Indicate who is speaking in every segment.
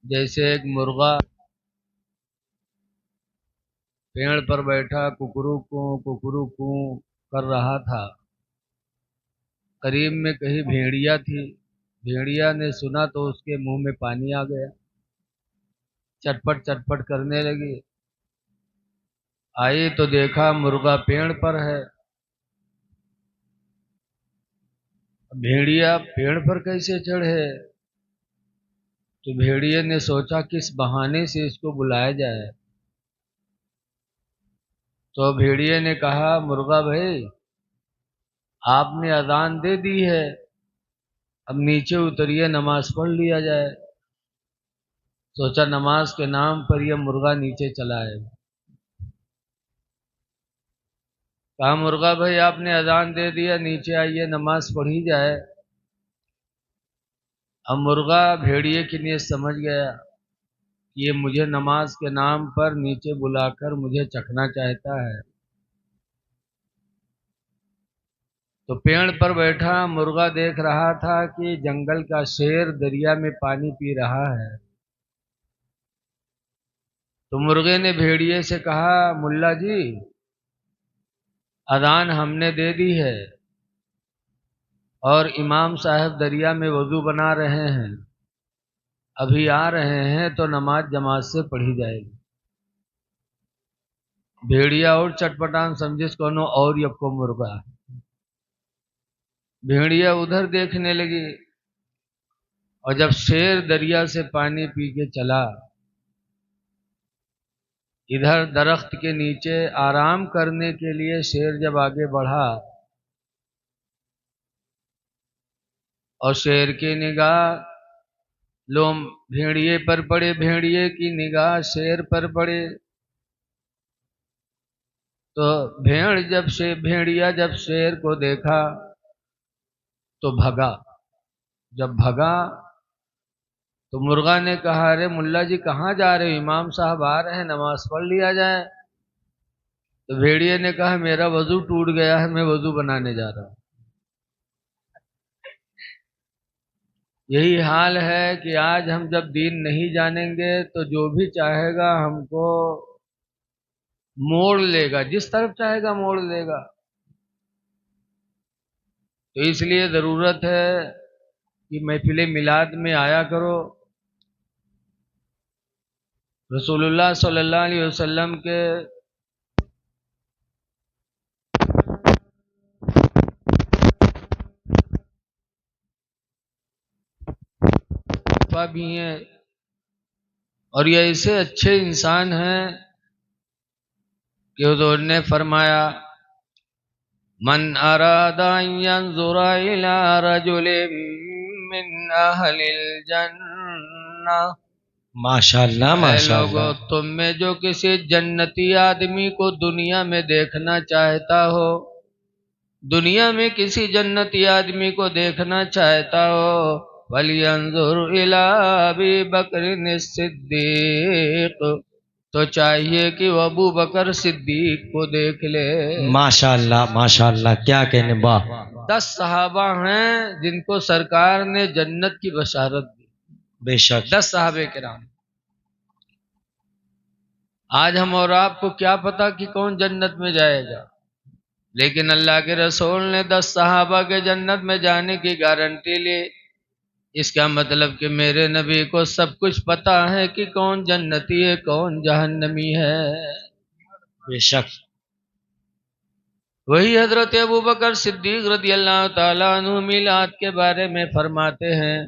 Speaker 1: جیسے ایک مرغا پیڑ پر بیٹھا ککرو کو کر رہا تھا۔ قریب میں کہیں بھیڑیا تھی، بھیڑیا نے سنا تو اس کے منہ میں پانی آ گیا، چٹپٹ چٹپٹ کرنے لگی۔ آئی تو دیکھا مرغا پیڑ پر ہے۔ بھیڑیا پیڑ پر کیسے چڑھے؟ تو بھیڑیے نے سوچا کس بہانے سے اس کو بلایا جائے۔ تو بھیڑیے نے کہا مرغا بھائی، آپ نے اذان دے دی ہے، اب نیچے اتریے، نماز پڑھ لیا جائے۔ سوچا نماز کے نام پر یہ مرغا نیچے چلا ہے۔ کہا مرغا بھائی آپ نے اذان دے دیا، نیچے آئیے، نماز پڑھی جائے۔ اب مرغا بھیڑیے کی نیت سمجھ گیا کہ یہ مجھے نماز کے نام پر نیچے بلا کر مجھے چکھنا چاہتا ہے۔ تو پیڑ پر بیٹھا مرغا دیکھ رہا تھا کہ جنگل کا شیر دریا میں پانی پی رہا ہے۔ تو مرغے نے بھیڑیے سے کہا ملا جی، اذان ہم نے دے دی ہے اور امام صاحب دریا میں وضو بنا رہے ہیں، ابھی آ رہے ہیں تو نماز جماعت سے پڑھی جائے گی۔ بھیڑیا اور چٹپٹان سمجھس کونو اور یکو مرغا۔ بھیڑیا ادھر دیکھنے لگی، اور جب شیر دریا سے پانی پی کے چلا، ادھر درخت کے نیچے آرام کرنے کے لیے شیر جب آگے بڑھا، اور شیر کی نگاہ لوم بھیڑیے پر پڑے، بھیڑیے کی نگاہ شیر پر پڑے، تو بھیڑیا جب شیر کو دیکھا تو بھگا۔ جب بھگا تو مرغا نے کہا ارے ملا جی کہاں جا رہے ہو؟ امام صاحب آ رہے ہیں، نماز پڑھ لیا جائے۔ تو بھیڑیے نے کہا میرا وضو ٹوٹ گیا ہے، میں وضو بنانے جا رہا ہوں۔ یہی حال ہے کہ آج ہم جب دین نہیں جانیں گے تو جو بھی چاہے گا ہم کو موڑ لے گا، جس طرف چاہے گا موڑ لے گا۔ تو اس لیے ضرورت ہے کہ محفل میلاد میں آیا کرو، رسول اللہ صلی اللہ علیہ وسلم کے بھی ہیں، اور یہ ایسے اچھے انسان ہیں کہ حضور نے فرمایا من اراد ان ينظر الى رجل من اہل الجنہ،
Speaker 2: ماشاءاللہ ماشاءاللہ،
Speaker 1: تم میں جو کسی جنتی آدمی کو دنیا میں دیکھنا چاہتا ہو، دنیا میں کسی جنتی آدمی کو دیکھنا چاہتا ہو، وَلْيَنْظُرْ إِلَىٰ أَبِي بَكْرٍ الصِّدِّيقِ، تو چاہیے کہ وہ ابو بکر صدیق کو دیکھ لے۔
Speaker 2: ماشاءاللہ ماشاءاللہ، کیا کہنے با۔
Speaker 1: 10 صحابہ ہیں جن کو سرکار نے جنت کی بشارت دی،
Speaker 2: بے شک
Speaker 1: 10 صحابہ کرام۔ آج ہم اور آپ کو کیا پتا کہ کون جنت میں جائے گا، لیکن اللہ کے رسول نے 10 صحابہ کے جنت میں جانے کی گارنٹی لی۔ اس کا مطلب کہ میرے نبی کو سب کچھ پتا ہے کہ کون جنتی ہے کون جہنمی ہے۔
Speaker 2: بے شک
Speaker 1: وہی حضرت ابوبکر صدیق رضی اللہ تعالیٰ عنہ میلاد کے بارے میں فرماتے ہیں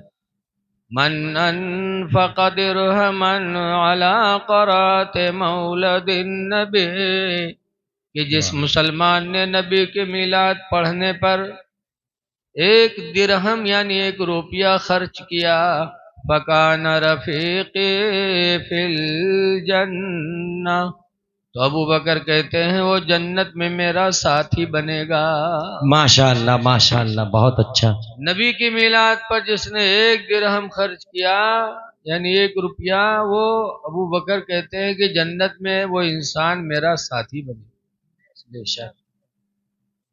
Speaker 1: من انفق درہما علی قرات مولد النبی، کہ جس مسلمان نے نبی کے میلاد پڑھنے پر 1 درہم یعنی 1 روپیہ خرچ کیا، فکان رفیقی فی الجنہ، تو ابو بکر کہتے ہیں وہ جنت میں میرا ساتھی بنے گا۔
Speaker 2: ماشاءاللہ ماشاءاللہ، بہت اچھا۔
Speaker 1: نبی کی میلاد پر جس نے 1 درہم خرچ کیا یعنی 1 روپیہ، وہ ابو بکر کہتے ہیں کہ جنت میں وہ انسان میرا ساتھی بنے گا۔ بے شک۔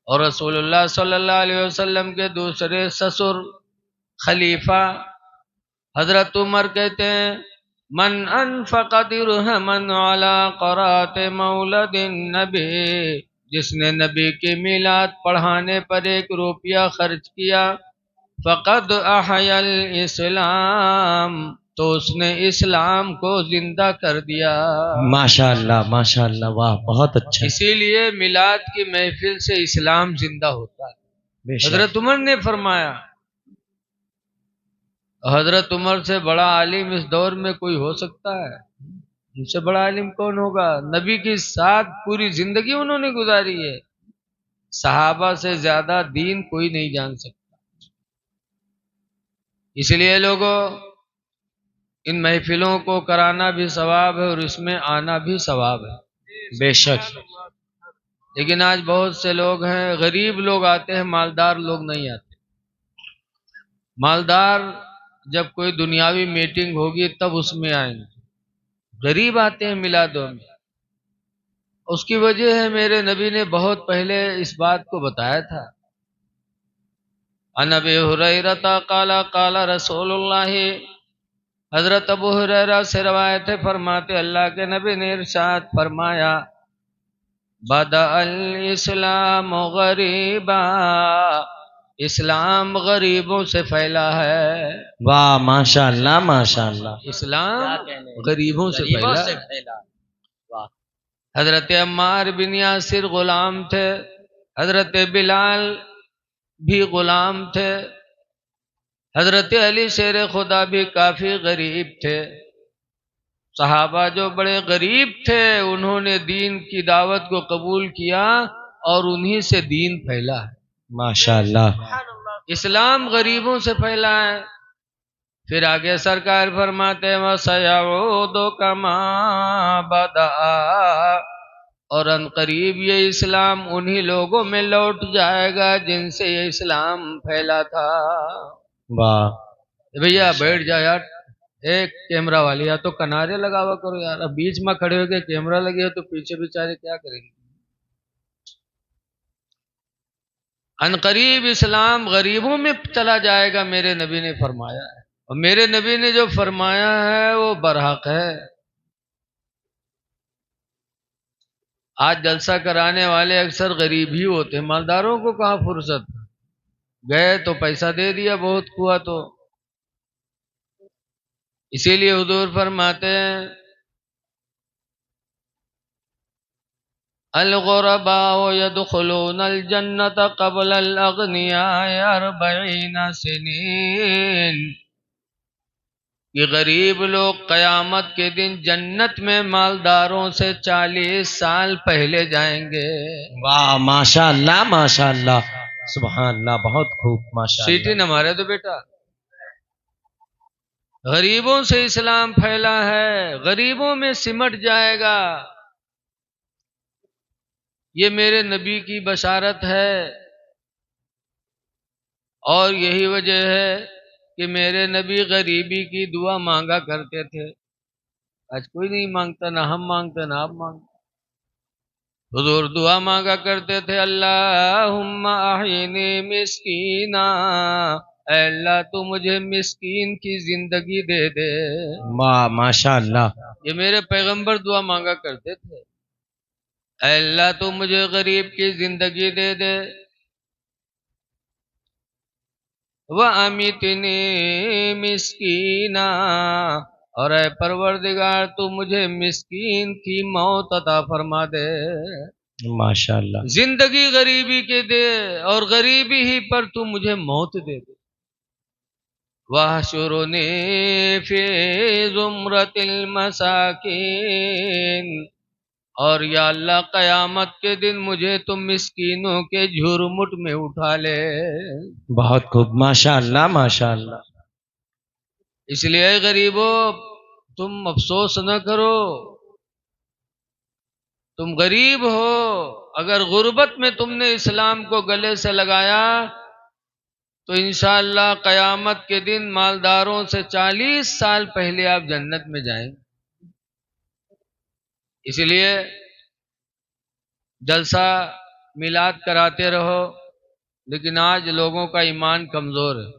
Speaker 1: اور رسول اللہ صلی اللہ علیہ وسلم کے دوسرے سسر خلیفہ حضرت عمر کہتے ہیں من انفق درہما علی قرات مولد النبی، جس نے نبی کی میلاد پڑھانے پر 1 روپیہ خرچ کیا، فقد احیا الاسلام، تو اس نے اسلام کو زندہ کر دیا۔
Speaker 2: ماشاء اللہ، واہ بہت اچھا،
Speaker 1: اسی لیے میلاد کی محفل سے اسلام زندہ ہوتا ہے۔
Speaker 2: بے شک،
Speaker 1: حضرت عمر نے فرمایا، حضرت عمر سے بڑا عالم اس دور میں کوئی ہو سکتا ہے؟ ان سے بڑا عالم کون ہوگا؟ نبی کی ساتھ پوری زندگی انہوں نے گزاری ہے، صحابہ سے زیادہ دین کوئی نہیں جان سکتا۔ اس لیے لوگوں، ان محفلوں کو کرانا بھی ثواب ہے اور اس میں آنا بھی ثواب ہے۔
Speaker 2: بے شک،
Speaker 1: لیکن آج بہت سے لوگ ہیں، غریب لوگ آتے ہیں، مالدار لوگ نہیں آتے۔ مالدار جب کوئی دنیاوی میٹنگ ہوگی تب اس میں آئیں گے، غریب آتے ہیں میلادوں میں۔ اس کی وجہ ہے میرے نبی نے بہت پہلے اس بات کو بتایا تھا۔ عن ابی ہریرہ قال قال رسول اللہ، حضرت ابو ہریرہ سے روایت ہے، فرماتے اللہ کے نبی نے ارشاد فرمایا، بدأ الاسلام غریبا، اسلام غریبوں سے پھیلا ہے۔
Speaker 2: واہ ماشاء اللہ،
Speaker 1: اسلام غریبوں سے پھیلا ہے۔
Speaker 2: واہ،
Speaker 1: حضرت عمار بن یاسر غلام تھے، حضرت بلال بھی غلام تھے، حضرت علی شیر خدا بھی کافی غریب تھے۔ صحابہ جو بڑے غریب تھے انہوں نے دین کی دعوت کو قبول کیا اور انہی سے دین پھیلا ہے۔
Speaker 2: ماشاء اللہ،
Speaker 1: اسلام غریبوں سے پھیلا ہے۔ پھر آگے سرکار فرماتے ہیں وَسَيَعُودُ كَمَا بَدَأَ، اور ان قریب یہ اسلام انہی لوگوں میں لوٹ جائے گا جن سے یہ اسلام پھیلا تھا۔
Speaker 2: واہ،
Speaker 1: بھیا بیٹھ جا یار، ایک کیمرہ والی یا تو کنارے لگاوا کرو یار، اب بیچ میں کھڑے ہو کے کیمرہ لگے ہو تو پیچھے بیچارے کیا کریں گے۔ ان قریب اسلام غریبوں میں چلا جائے گا، میرے نبی نے فرمایا ہے، اور میرے نبی نے جو فرمایا ہے وہ برحق ہے۔ آج جلسہ کرانے والے اکثر غریب ہی ہوتے ہیں، مالداروں کو کہاں فرصت، گئے تو پیسہ دے دیا بہت ہوا تو۔ اسی لیے حضور فرماتے ہیں الغرباء يدخلون الجنة قبل الأغنياء 40 سنين، یہ غریب لوگ قیامت کے دن جنت میں مالداروں سے 40 سال پہلے جائیں گے۔
Speaker 2: واہ ماشاء اللہ، سبحان اللہ، بہت خوب، ماشاء اللہ،
Speaker 1: سیٹی نہ مارے تو بیٹا، غریبوں سے اسلام پھیلا ہے، غریبوں میں سمٹ جائے گا، یہ میرے نبی کی بشارت ہے۔ اور یہی وجہ ہے کہ میرے نبی غریبی کی دعا مانگا کرتے تھے۔ آج کوئی نہیں مانگتا، نہ ہم مانگتے نہ آپ مانگتے۔ حضور دعا مانگا کرتے تھے اللہم احینی مسکینا، اے اللہ تو مجھے مسکین کی زندگی دے دے۔
Speaker 2: واہ ماشاء اللہ،
Speaker 1: یہ میرے پیغمبر دعا مانگا کرتے تھے، اے اللہ تو مجھے غریب کی زندگی دے دے۔ وَأَمِتْنِي مِسْكِينًا، اور اے پروردگار تو مجھے مسکین کی موت عطا فرما دے۔
Speaker 2: ماشاء اللہ،
Speaker 1: زندگی غریبی کے دے اور غریبی ہی پر تو مجھے موت دے دے۔ وَاحْشُرْنِي فِي زُمْرَةِ الْمَسَاكِينَ، اور یا اللہ قیامت کے دن مجھے تم مسکینوں کے جھرمٹ میں اٹھا لے۔
Speaker 2: بہت خوب، ماشاء اللہ،
Speaker 1: اس لیے غریبوں تم افسوس نہ کرو، تم غریب ہو، اگر غربت میں تم نے اسلام کو گلے سے لگایا تو انشاءاللہ قیامت کے دن مالداروں سے 40 سال پہلے آپ جنت میں جائیں گے۔ اس لیے جلسہ میلاد کراتے رہو، لیکن آج لوگوں کا ایمان کمزور ہے۔